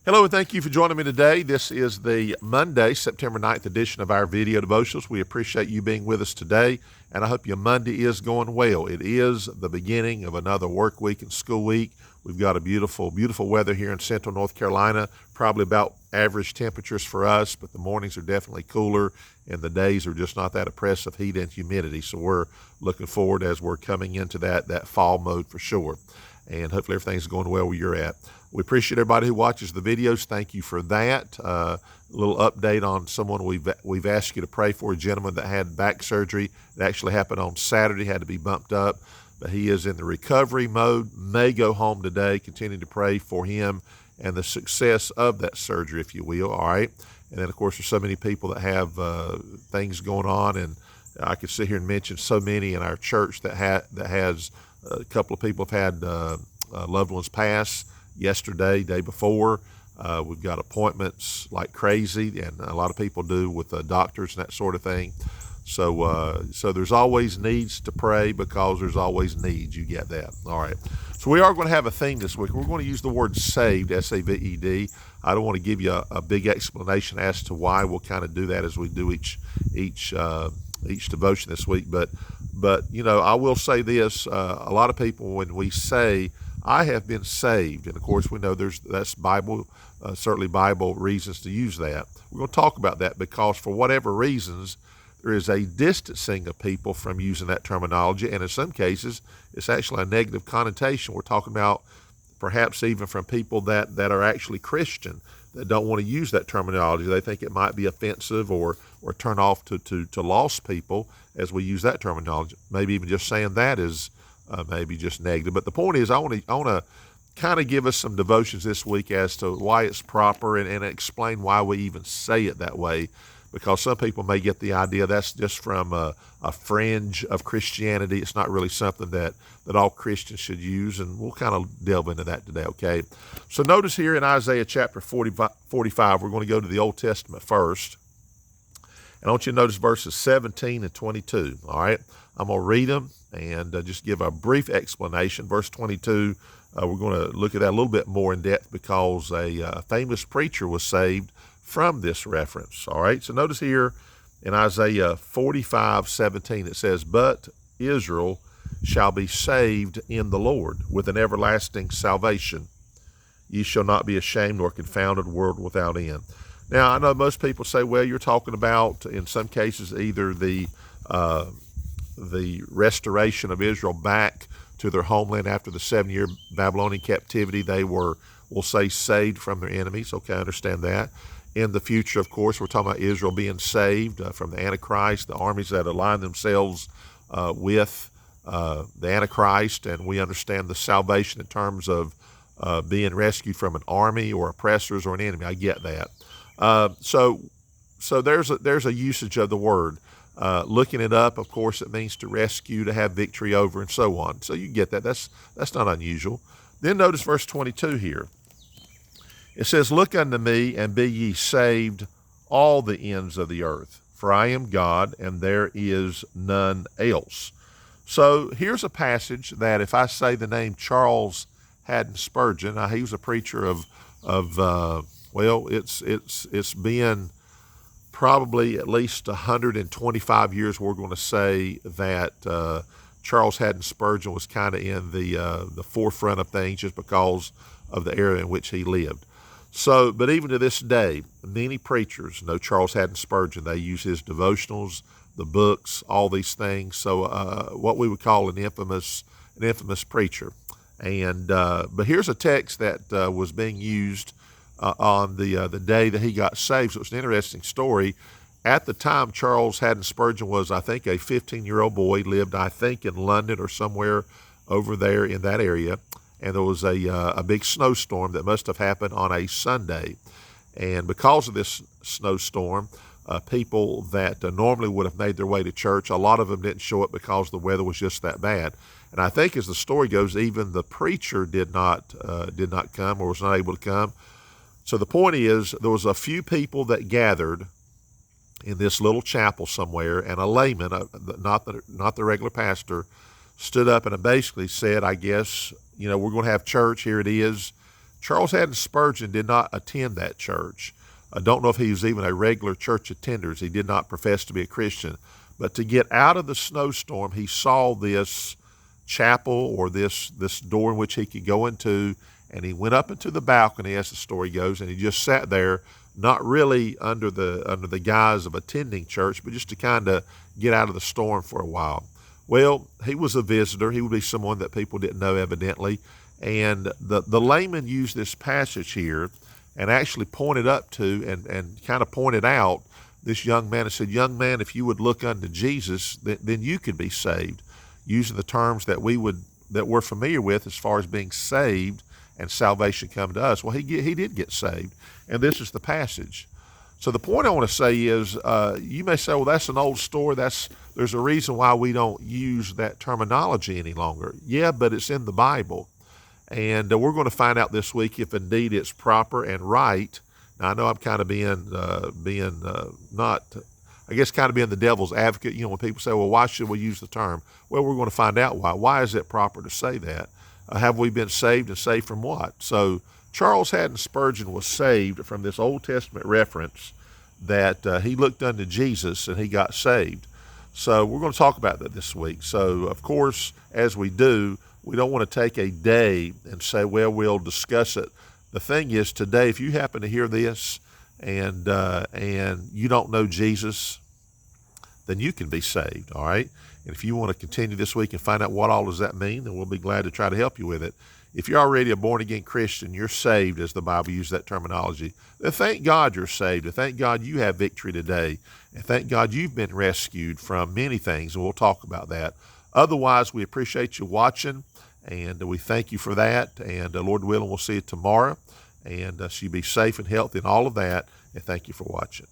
Hello, and thank you for joining me today. This is the Monday, September 9th edition of our video devotionals. We appreciate you being with us today, and I hope your Monday is going well. It is the beginning of another work week and school week. We've got a beautiful, beautiful weather here in central North Carolina, probably about average temperatures for us, but the mornings are definitely cooler, and the days are just not that oppressive heat and humidity. So we're looking forward as we're coming into that fall mode for sure. And hopefully everything's going well where you're at. We appreciate everybody who watches the videos. Thank you for that. A little update on someone we've asked you to pray for, a gentleman that had back surgery. It actually happened on Saturday, had to be bumped up, but he is in the recovery mode, may go home today. Continue to pray for him and the success of that surgery, if you will, all right? And then, of course, there's so many people that have things going on, and I could sit here and mention so many in our church that has a couple of people have had loved ones pass yesterday, day before. We've got appointments like crazy, and a lot of people do with doctors and that sort of thing. So there's always needs to pray because there's always needs. You get that. All right. So we are going to have a theme this week. We're going to use the word saved, S-A-V-E-D. I don't want to give you a big explanation as to why. We'll kind of do that as we do each devotion this week. But you know, I will say this: a lot of people, when we say I have been saved, and of course we know that's Bible, certainly Bible reasons to use that. We're going to talk about that because for whatever reasons, there is a distancing of people from using that terminology, and in some cases, it's actually a negative connotation. We're talking about perhaps even from people that are actually Christian that don't want to use that terminology. They think it might be offensive or turn off to lost people as we use that terminology. Maybe even just saying that is maybe just negative. But the point is, I want to kind of give us some devotions this week as to why it's proper and explain why we even say it that way, because some people may get the idea that's just from a fringe of Christianity. It's not really something that all Christians should use, and we'll kind of delve into that today, okay? So notice here in Isaiah chapter 45, we're going to go to the Old Testament first. And I want you to notice verses 17 and 22, all right? I'm going to read them and just give a brief explanation. Verse 22, we're going to look at that a little bit more in depth because a famous preacher was saved from this reference, all right? So notice here in Isaiah 45:17, it says, "But Israel shall be saved in the Lord with an everlasting salvation. Ye shall not be ashamed nor confounded, world without end." Now, I know most people say, well, you're talking about, in some cases, either the restoration of Israel back to their homeland after the 7-year Babylonian captivity. They were, we'll say, saved from their enemies. Okay, I understand that. In the future, of course, we're talking about Israel being saved from the Antichrist, the armies that align themselves with the Antichrist, and we understand the salvation in terms of being rescued from an army or oppressors or an enemy. I get that. So there's a usage of the word. Looking it up, of course, it means to rescue, to have victory over, and so on. So you get that. That's not unusual. Then notice verse 22 here. It says, "Look unto me, and be ye saved, all the ends of the earth. For I am God, and there is none else." So here's a passage that if I say the name Charles Haddon Spurgeon, he was a preacher of well, it's been probably at least 125 years. We're going to say that Charles Haddon Spurgeon was kind of in the forefront of things just because of the era in which he lived. So, but even to this day, many preachers know Charles Haddon Spurgeon. They use his devotionals, the books, all these things. So, what we would call an infamous preacher. And but here's a text that was being used on the day that he got saved. So it's an interesting story. At the time, Charles Haddon Spurgeon was, I think, a 15-year-old boy. Lived, I think, in London or somewhere over there in that area. And there was a big snowstorm that must have happened on a Sunday. And because of this snowstorm, people that normally would have made their way to church, a lot of them didn't show up because the weather was just that bad. And I think as the story goes, even the preacher did not come or was not able to come. So the point is, there was a few people that gathered in this little chapel somewhere, and a layman, not the regular pastor, stood up and basically said, I guess, we're going to have church. Here it is. Charles Haddon Spurgeon did not attend that church. I don't know if he was even a regular church attender. He did not profess to be a Christian. But to get out of the snowstorm, he saw this chapel or this door in which he could go into, and he went up into the balcony, as the story goes, and he just sat there, not really under the guise of attending church, but just to kind of get out of the storm for a while. Well, he was a visitor. He would be someone that people didn't know, evidently. And the layman used this passage here and actually pointed up to and kind of pointed out this young man and said, young man, if you would look unto Jesus, then you could be saved, using the terms that we're familiar with as far as being saved and salvation come to us. Well, he did get saved, and this is the passage. So the point I want to say is, you may say, well, that's an old story. There's a reason why we don't use that terminology any longer. Yeah, but it's in the Bible. And we're going to find out this week if indeed it's proper and right. Now, I know I'm kind of being the devil's advocate. You know, when people say, well, why should we use the term? Well, we're going to find out why. Why is it proper to say that? Have we been saved, and saved from what? So Charles Haddon Spurgeon was saved from this Old Testament reference that he looked unto Jesus and he got saved. So we're going to talk about that this week. So, of course, as we do, we don't want to take a day and say, well, we'll discuss it. The thing is, today, if you happen to hear this and you don't know Jesus, then you can be saved, all right? And if you want to continue this week and find out what all does that mean, then we'll be glad to try to help you with it. If you're already a born-again Christian, you're saved, as the Bible uses that terminology, then thank God you're saved, and thank God you have victory today, and thank God you've been rescued from many things, and we'll talk about that. Otherwise, we appreciate you watching, and we thank you for that, and Lord willing, we'll see you tomorrow, and so you be safe and healthy and all of that, and thank you for watching.